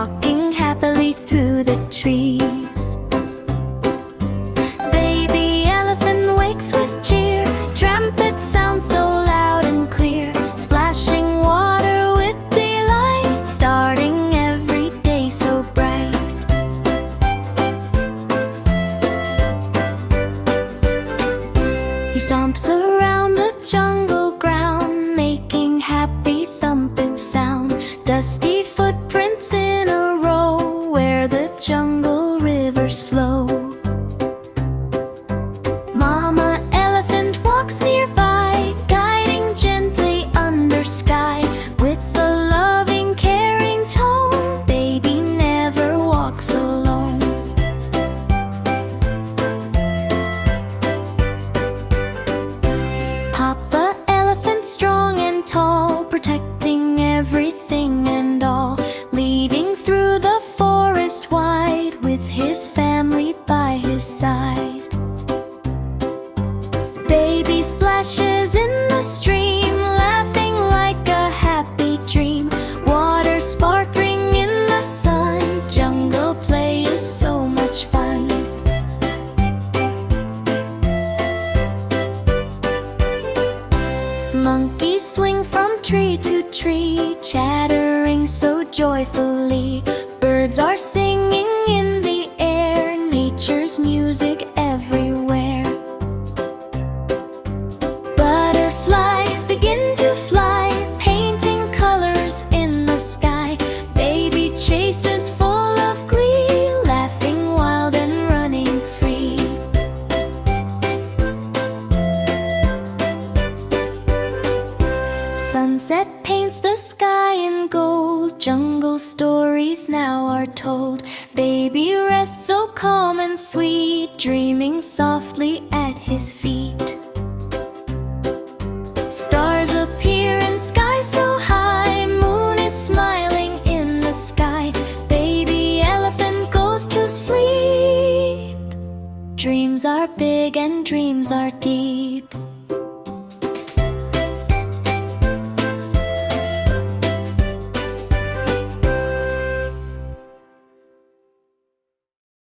walking happily through the trees. Baby elephant wakes with cheer, trumpet sounds so loud and clear, splashing water with delight, starting every day so bright. He stomps around the jungle ground, making happy thumping sound, dusty footprints in a row where the jungle rivers flow. Mama elephant walks nearby, guiding gently under sky, with a loving, caring tone. Baby never walks alone. Papa elephant strong and tall, protecting everything and all, leading through the forest wide, with his family by his side. Baby splashes in the stream, laughing like a happy dream, water sparkling in the sun, jungle play is so much fun. Monkeys swing from tree to tree, chattering so joyfully. Birds are singing in the air, nature's music everywhere. Butterflies begin to fly, painting colors in the sky. Baby chases full of glee, laughing wild and running free. Sunset paints the sky in gold, jungle stories now are told. Baby rests so calm and sweet, dreaming softly at his feet. Stars appear in sky so high, moon is smiling in the sky. Baby elephant goes to sleep. Dreams are big and dreams are deep.